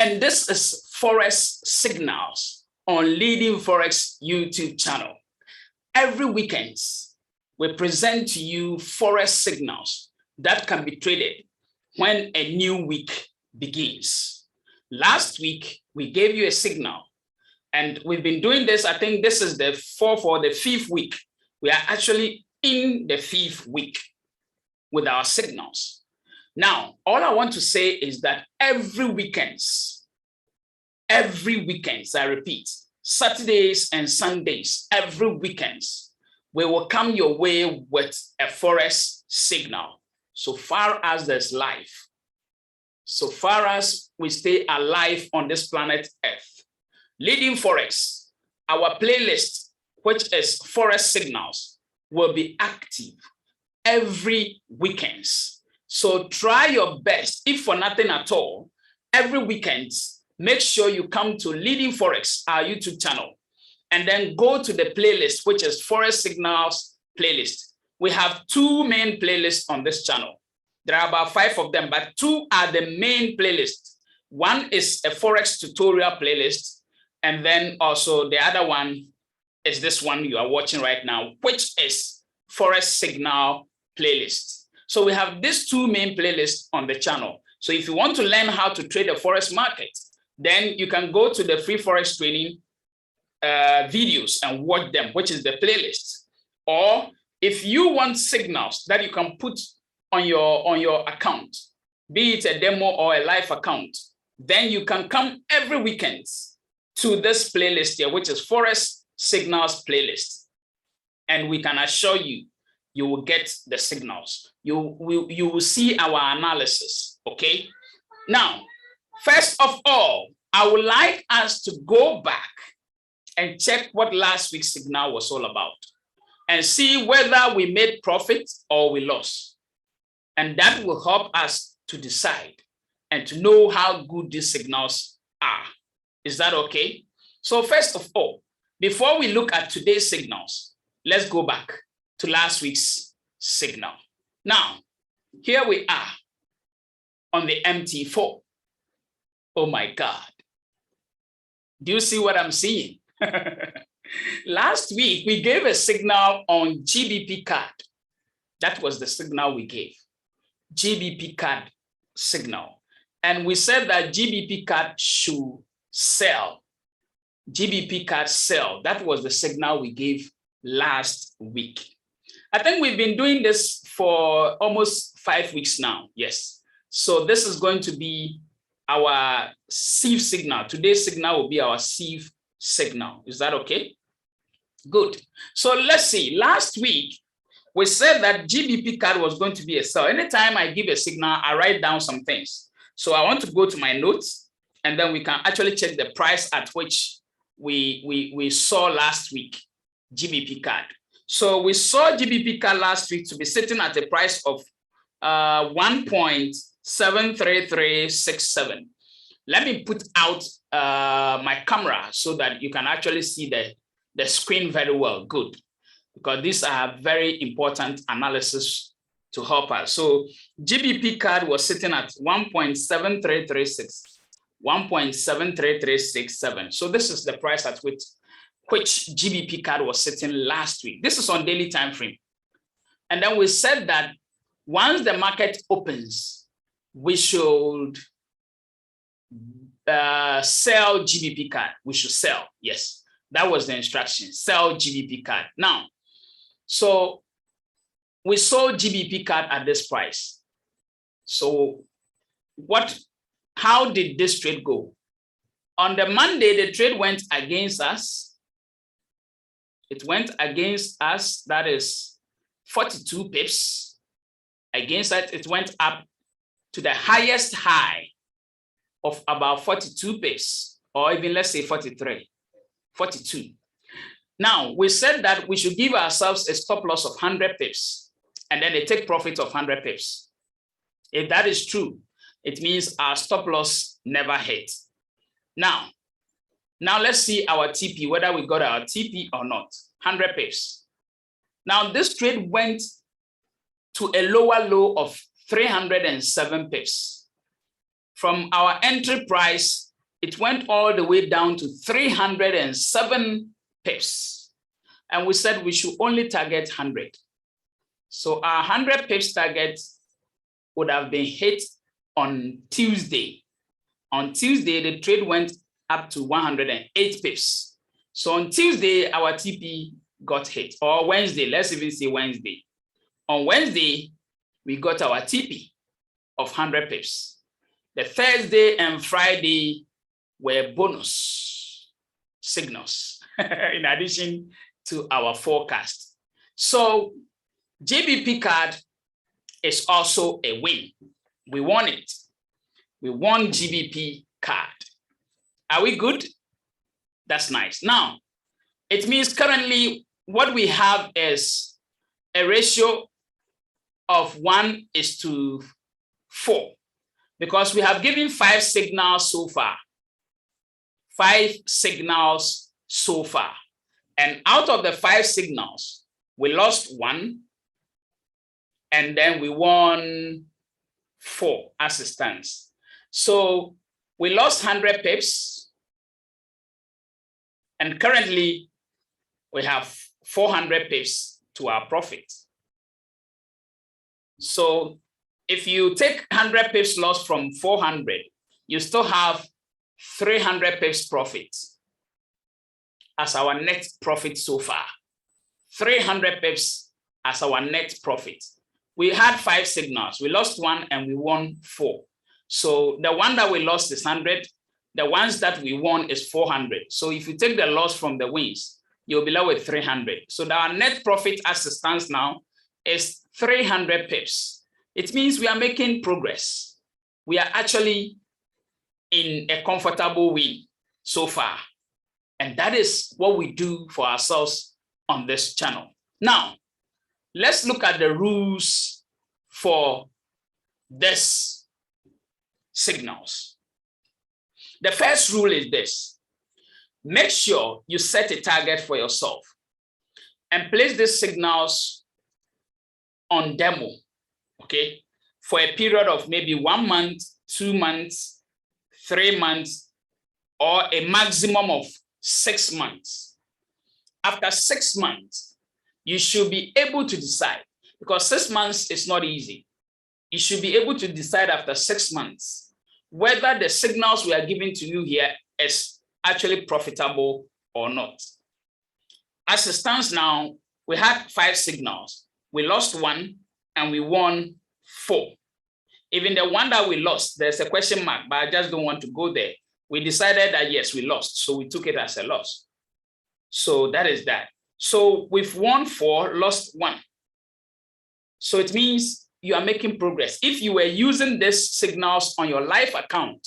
And this is Forex Signals on Leading Forex YouTube channel. Every weekend, we present to you Forex signals that can be traded when a new week begins. Last week, we gave you a signal, and we've been doing this. I think this is the fourth or the fifth week. We are actually in the fifth week with our signals. Now, all I want to say is that every weekends, I repeat, Saturdays and Sundays, every weekends, we will come your way with a Forex signal. So far as there's life, so far as we stay alive on this planet Earth, Leading Forex, our playlist, which is Forex Signals, will be active every weekends. So try your best, if for nothing at all, every weekend, make sure you come to Leading Forex, our YouTube channel, and then go to the playlist, which is Forex Signals playlist. We have two main playlists on this channel. There are about 5 of them, but 2 are the main playlists. One is a Forex tutorial playlist, and then also the other one is this one you are watching right now, which is Forex Signal playlist. So we have these 2 main playlists on the channel. So if you want to learn how to trade the Forex market, then you can go to the free Forex training videos and watch them, which is the playlist. Or if you want signals that you can put on your account, be it a demo or a live account, then you can come every weekend to this playlist here, which is Forex Signals playlist. And we can assure you, you will get the signals. You will see our analysis, okay? Now, first of all, I would like us to go back and check what last week's signal was all about and see whether we made profit or we lost. And that will help us to decide and to know how good these signals are. Is that okay? So first of all, before we look at today's signals, let's go back to last week's signal. Now, here we are on the MT4. Oh my God. Do you see what I'm seeing? Last week, we gave a signal on GBP card. That was the signal we gave. GBP card signal. And we said that GBP card should sell. GBP card sell. That was the signal we gave last week. I think we've been doing this for almost 5 weeks now. Yes. So this is going to be our sieve signal. Today's signal will be our sieve signal. Is that okay? Good. So let's see. Last week, we said that GBP card was going to be a sell. Anytime I give a signal, I write down some things. So I want to go to my notes, and then we can actually check the price at which we saw last week, GBP card. So we saw GBP card last week to be sitting at a price of 1.73367. Let me put out my camera so that you can actually see the screen very well. Good. Because these are very important analysis to help us. So GBP card was sitting at 1.7336, 1.73367. So this is the price at which GBP card was sitting last week. This is on daily time frame. And then we said that once the market opens, we should sell GBP card. We should sell. Yes, that was the instruction. Sell GBP card. Now, so we sold GBP card at this price. So how did this trade go? On the Monday, the trade went against us. It went against us, that is 42 pips. Against that, it went up to the highest high of about 42 pips, or even let's say 42. Now, we said that we should give ourselves a stop loss of 100 pips and then a take profit of 100 pips. If that is true, it means our stop loss never hit. Now let's see our TP, whether we got our TP or not. 100 pips. Now, this trade went to a lower low of 307 pips. From our entry price it went all the way down to 307 pips. And we said we should only target 100. So our 100 pips target would have been hit on Tuesday. On Tuesday, the trade went up to 108 pips. So on Tuesday, our TP got hit, or Wednesday, let's even say Wednesday. On Wednesday, we got our TP of 100 pips. The Thursday and Friday were bonus signals in addition to our forecast. So GBP card is also a win. We won it. We won GBP card. Are we good? That's nice. Now, it means currently what we have is a ratio of 1:4, because we have given 5 signals so far. 5 signals so far. And out of the 5 signals, we lost 1, and then we won 4 as it stands. So we lost 100 pips, and currently we have 400 pips to our profit. So if you take 100 pips loss from 400, you still have 300 pips profit as our net profit so far. 300 pips as our net profit. We had 5 signals. We lost 1 and we won 4. So the one that we lost is 100. The ones that we won is 400. So if you take the loss from the wins, you'll be left with 300. So our net profit as it stands now is 300 pips. It means we are making progress. We are actually in a comfortable win so far. And that is what we do for ourselves on this channel. Now, let's look at the rules for this signals. The first rule is this: make sure you set a target for yourself and place these signals on demo, okay, for a period of maybe 1 month, 2 months, 3 months, or a maximum of 6 months. After 6 months, you should be able to decide, because 6 months is not easy. You should be able to decide after 6 months whether the signals we are giving to you here is actually profitable or not. As it stands now, we had 5 signals. We lost 1 and we won 4. Even the one that we lost, there's a question mark, but I just don't want to go there. We decided that yes, we lost, so we took it as a loss. So that is that. So we've won 4, lost 1. So it means you are making progress. If you were using these signals on your live account,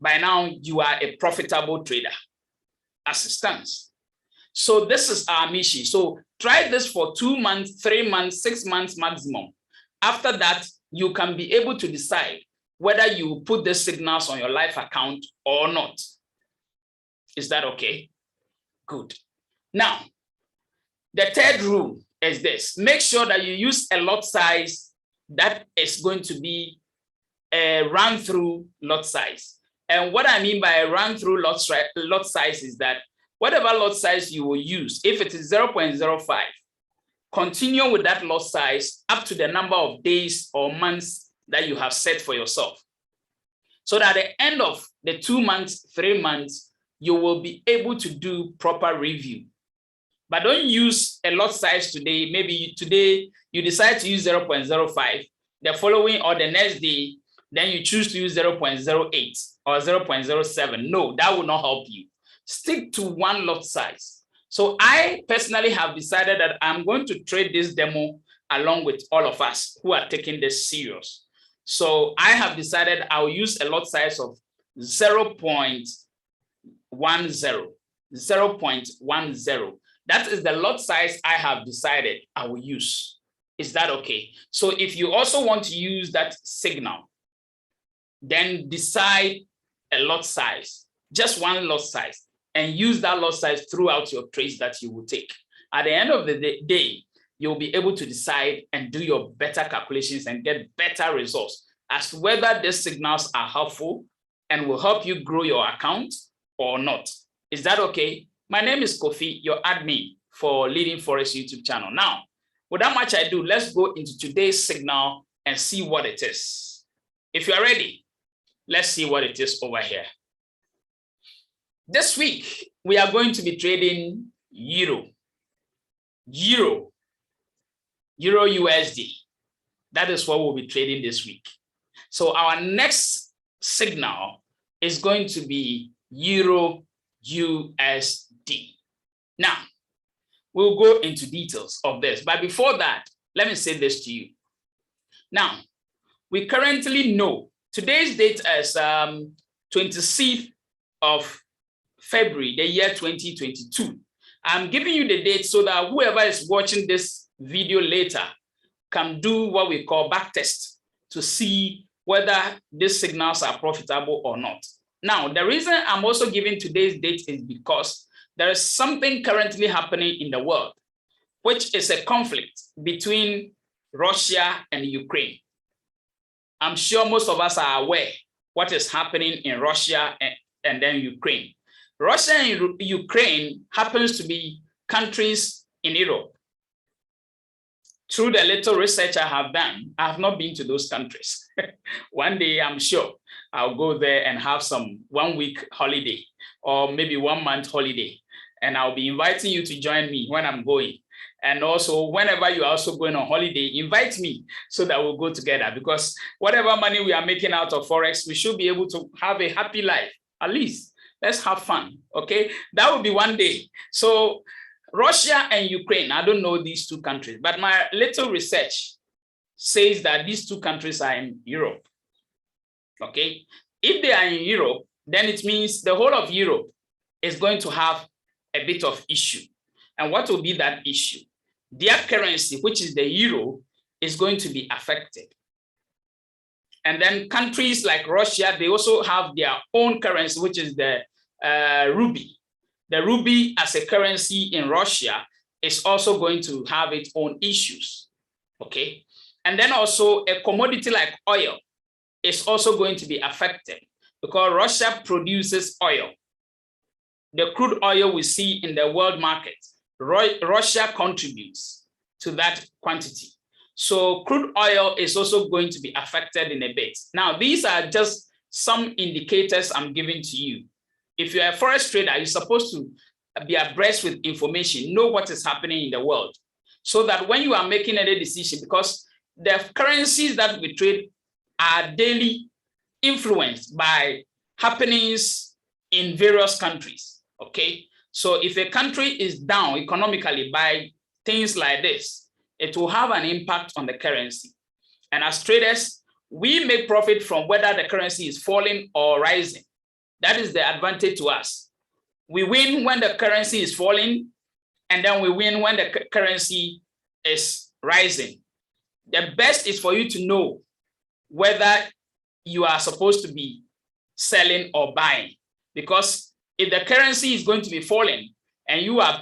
by now you are a profitable trader as it stands. So this is our mission. So try this for 2 months, 3 months, 6 months maximum. After that, you can be able to decide whether you put the signals on your live account or not. Is that okay? Good. Now, the third rule is this: make sure that you use a lot size that is going to be a run-through lot size. And what I mean by a run-through lot size is that whatever lot size you will use, if it is 0.05, continue with that lot size up to the number of days or months that you have set for yourself. So that at the end of the 2 months, 3 months, you will be able to do proper review. But don't use a lot size today. Maybe today you decide to use 0.05, the following or the next day, then you choose to use 0.08 or 0.07. No, that will not help you. Stick to one lot size. So I personally have decided that I'm going to trade this demo along with all of us who are taking this serious. So I have decided I'll use a lot size of 0.10. 0.10. That is the lot size I have decided I will use. Is that okay? So if you also want to use that signal, then decide a lot size, just one lot size, and use that lot size throughout your trades that you will take. At the end of the day, you'll be able to decide and do your better calculations and get better results as to whether these signals are helpful and will help you grow your account or not. Is that okay? My name is Kofi, your admin for Leading Forex YouTube channel. Now, without much ado, let's go into today's signal and see what it is. If you are ready, let's see what it is over here. This week, we are going to be trading Euro USD. That is what we'll be trading this week. So our next signal is going to be Euro USD. Now, we'll go into details of this. But before that, let me say this to you. Now, we currently know today's date is 26th of February, the year 2022. I'm giving you the date so that whoever is watching this video later can do what we call backtest to see whether these signals are profitable or not. Now, the reason I'm also giving today's date is because there is something currently happening in the world, which is a conflict between Russia and Ukraine. I'm sure most of us are aware what is happening in Russia and then Ukraine. Russia and Ukraine happens to be countries in Europe. Through the little research I have done, I have not been to those countries. One day, I'm sure I'll go there and have some 1 week holiday or maybe 1 month holiday. And I'll be inviting you to join me when I'm going. And also, whenever you're also going on holiday, invite me so that we'll go together, because whatever money we are making out of Forex, we should be able to have a happy life. At least, let's have fun, okay? That will be one day. So Russia and Ukraine, I don't know these two countries, but my little research says that these two countries are in Europe, okay? If they are in Europe, then it means the whole of Europe is going to have a bit of issue. And what will be that issue? Their currency, which is the euro, is going to be affected. And then countries like Russia, they also have their own currency, which is the ruble. The ruble as a currency in Russia is also going to have its own issues, okay? And then also a commodity like oil is also going to be affected because Russia produces oil. The crude oil we see in the world market, Russia contributes to that quantity. So crude oil is also going to be affected in a bit. Now, these are just some indicators I'm giving to you. If you're a forex trader, you're supposed to be abreast with information, know what is happening in the world, so that when you are making any decision, because the currencies that we trade are daily influenced by happenings in various countries, okay? So if a country is down economically by things like this, it will have an impact on the currency. And as traders, we make profit from whether the currency is falling or rising. That is the advantage to us. We win when the currency is falling, and then we win when the currency is rising. The best is for you to know whether you are supposed to be selling or buying, because if the currency is going to be falling and you are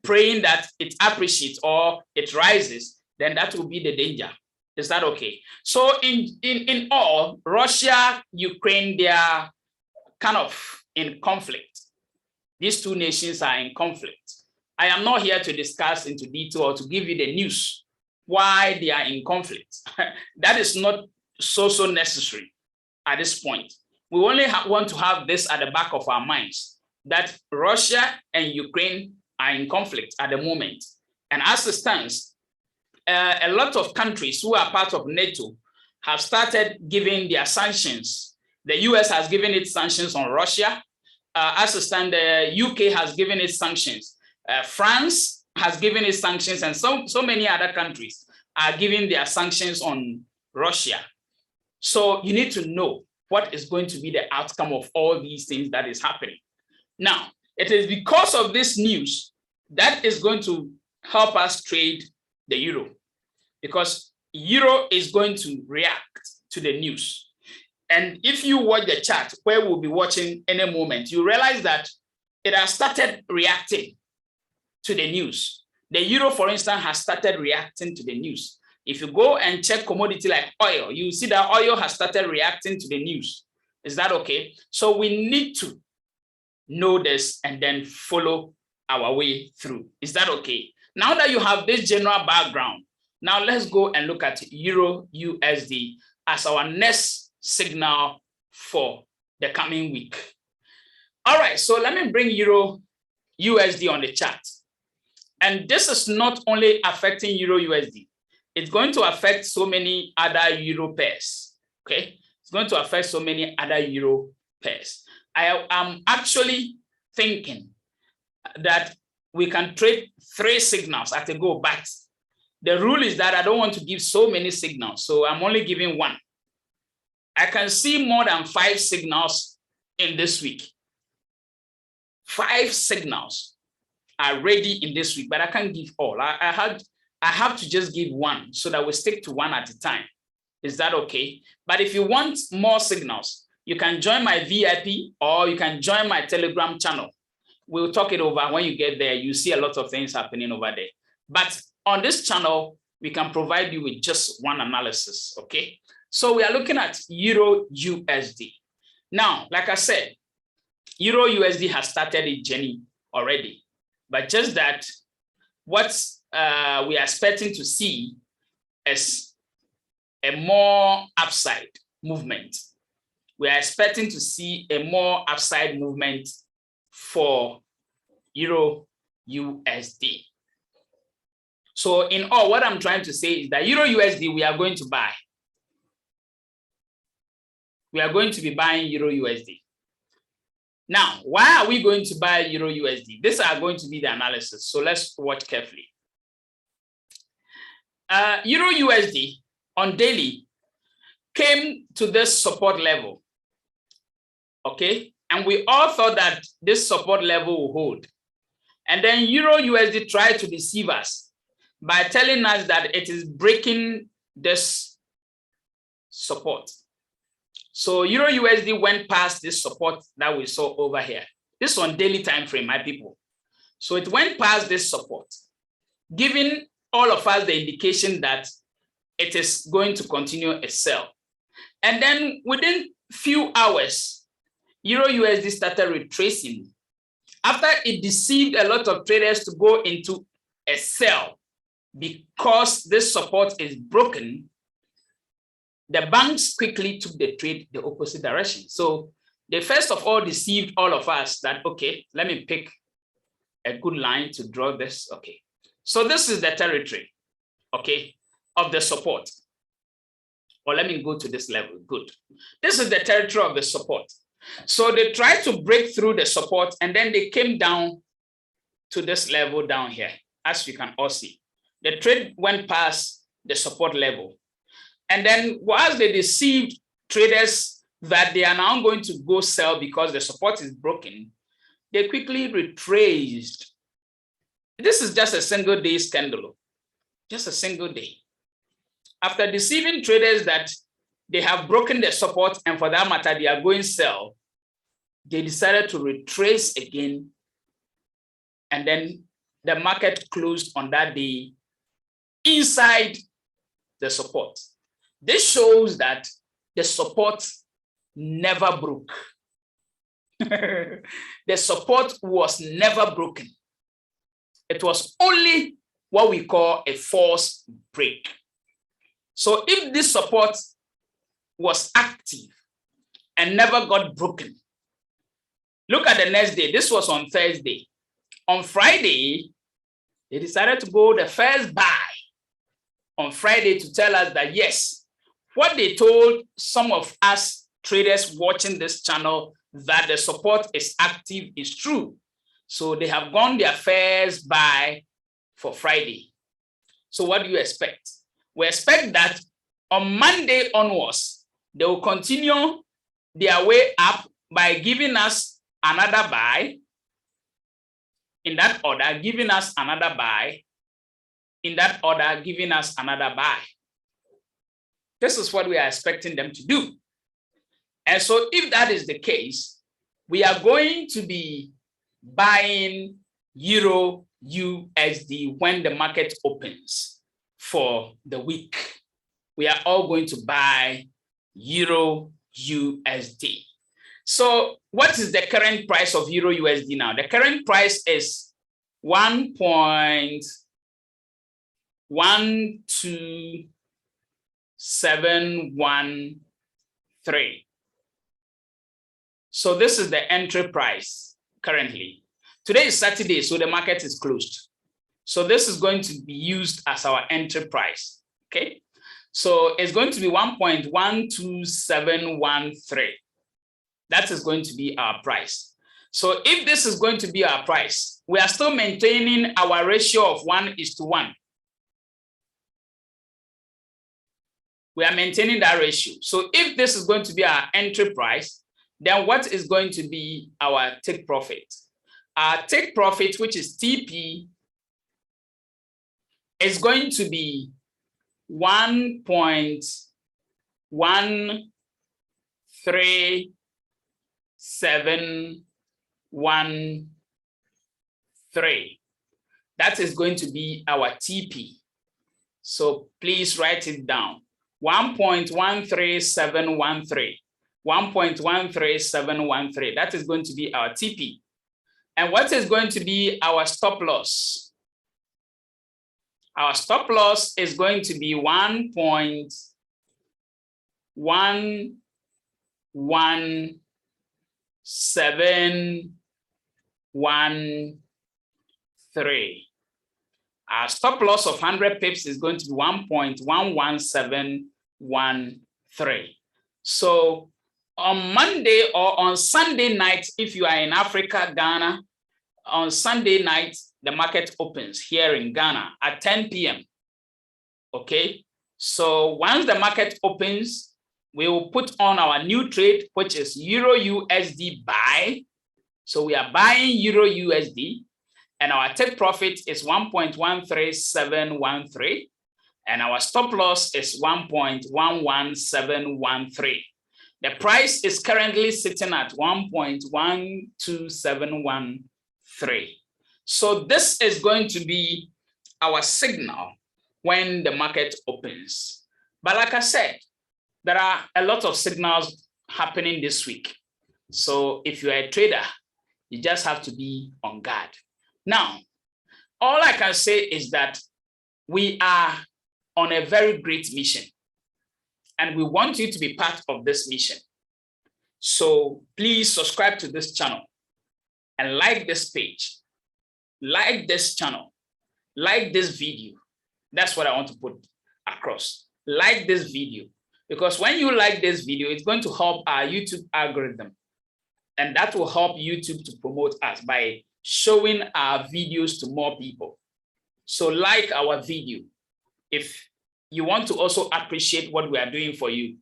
praying that it appreciates or it rises, then that will be the danger. Is that okay? So in all, Russia, Ukraine, they are kind of in conflict. These two nations are in conflict. I am not here to discuss into detail or to give you the news why they are in conflict. That is not so necessary at this point. We only want to have this at the back of our minds, that Russia and Ukraine are in conflict at the moment. And as it stands, a lot of countries who are part of NATO have started giving their sanctions. The US has given its sanctions on Russia. As it stands, the UK has given its sanctions. France has given its sanctions, and so many other countries are giving their sanctions on Russia. So you need to know what is going to be the outcome of all these things that is happening. Now, it is because of this news that is going to help us trade the euro, because euro is going to react to the news. And if you watch the chart, where we'll be watching in a moment, you realize that it has started reacting to the news. The euro, for instance, has started reacting to the news. If you go and check commodity like oil, you see that oil has started reacting to the news. Is that okay? So we need to know this and then follow our way through. Is that okay? Now that you have this general background, now let's go and look at Euro USD as our next signal for the coming week. All right, so let me bring Euro USD on the chart. And this is not only affecting Euro USD, it's going to affect so many other Euro pairs, okay? It's going to affect so many other Euro pairs. I am actually thinking that we can trade 3 signals at a go, but the rule is that I don't want to give so many signals, so I'm only giving 1. I can see more than 5 signals in this week. 5 signals are ready in this week, but I can't give all. I have to just give 1 so that we stick to 1 at a time. Is that okay? But if you want more signals, you can join my VIP or you can join my Telegram channel. We'll talk it over. When you get there, you see a lot of things happening over there. But on this channel, we can provide you with just 1 analysis, okay? So we are looking at Euro USD. Now, like I said, Euro USD has started its journey already, but just that what we are expecting to see is a more upside movement. We are expecting to see a more upside movement for Euro USD. So in all, what I'm trying to say is that Euro USD, we are going to buy. We are going to be buying Euro USD. Now, why are we going to buy Euro USD? These are going to be the analysis. So let's watch carefully. Euro USD on daily came to this support level. Okay. And we all thought that this support level will hold. And then Euro USD tried to deceive us by telling us that it is breaking this support. So Euro USD went past this support that we saw over here. This is on daily time frame, my people. So it went past this support, giving all of us the indication that it is going to continue a sell. And then within few hours, Euro USD started retracing after it deceived a lot of traders to go into a sell. Because this support is broken, the banks quickly took the trade the opposite direction. So they first of all deceived all of us that, okay, let me pick a good line to draw this. Okay, so this is the territory, okay, of the support. Or let me go to this level. Good. This is the territory of the support. So they tried to break through the support and then they came down to this level down here, as you can all see. The trade went past the support level. And then whilst they deceived traders that they are now going to go sell because the support is broken, they quickly retraced. This is just a single day scandal, just a single day. After deceiving traders that they have broken the support and for that matter, they are going sell, they decided to retrace again. And then the market closed on that day inside the support. This shows that the support never broke. The support was never broken. It was only what we call a false break. So if this support was active and never got broken, look at the next day. This was on Thursday. On Friday, they decided to go the first buy on Friday to tell us that, yes, what they told some of us traders watching this channel that the support is active is true. So they have gone their first buy for Friday. So what do you expect? We expect that on Monday onwards, they will continue their way up by giving us another buy. In that order, giving us another buy. In that order, giving us another buy. This is what we are expecting them to do. And so if that is the case, we are going to be buying Euro USD when the market opens for the week. We are all going to buy Euro USD. So what is the current price of Euro USD now? The current price is 1.12713. So this is the entry price currently. Today is Saturday, so the market is closed. So this is going to be used as our entry price, okay? So it's going to be 1.12713. That is going to be our price. So if this is going to be our price, we are still maintaining our ratio of 1:1. We are maintaining that ratio. So if this is going to be our entry price, then what is going to be our take profit? Our take profit, which is TP, is going to be 1.13713. That is going to be our TP. So please write it down. 1.13713. 1.13713. That is going to be our TP. And what is going to be our stop loss? Our stop loss is going to be 1.11713. Our stop loss of 100 pips is going to be 1.11713. So on Monday or on Sunday night, if you are in Africa, Ghana, on Sunday night, the market opens here in Ghana at 10 p.m. Okay, so once the market opens, we will put on our new trade, which is Euro USD buy. So we are buying Euro USD, and our take profit is 1.13713, and our stop loss is 1.11713. The price is currently sitting at 1.12713. So this is going to be our signal when the market opens. But like I said, there are a lot of signals happening this week. So if you're a trader, you just have to be on guard. Now, all I can say is that we are on a very great mission, and we want you to be part of this mission. So please subscribe to this channel and like this page, like this channel, like this video. That's what I want to put across. Like this video, because when you like this video, it's going to help our YouTube algorithm, and that will help YouTube to promote us by showing our videos to more people. So like our video. If you want to also appreciate what we are doing for you,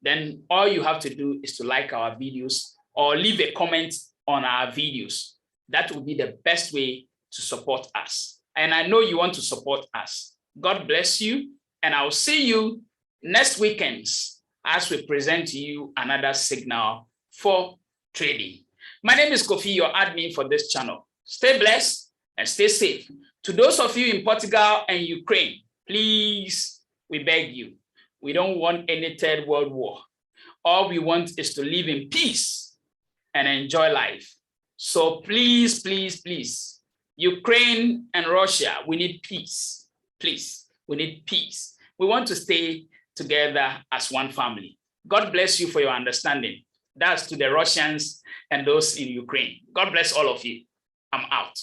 then all you have to do is to like our videos or leave a comment on our videos. That will be the best way to support us. And I know you want to support us. God bless you, and I'll see you next weekends as we present to you another signal for trading. My name is Kofi, your admin for this channel. Stay blessed and stay safe. To those of you in Portugal and Ukraine, please, we beg you, we don't want any third world war. All we want is to live in peace and enjoy life. So please, please, please, Ukraine and Russia, we need peace. Please, we need peace. We want to stay together as one family. God bless you for your understanding. That's to the Russians and those in Ukraine. God bless all of you. I'm out.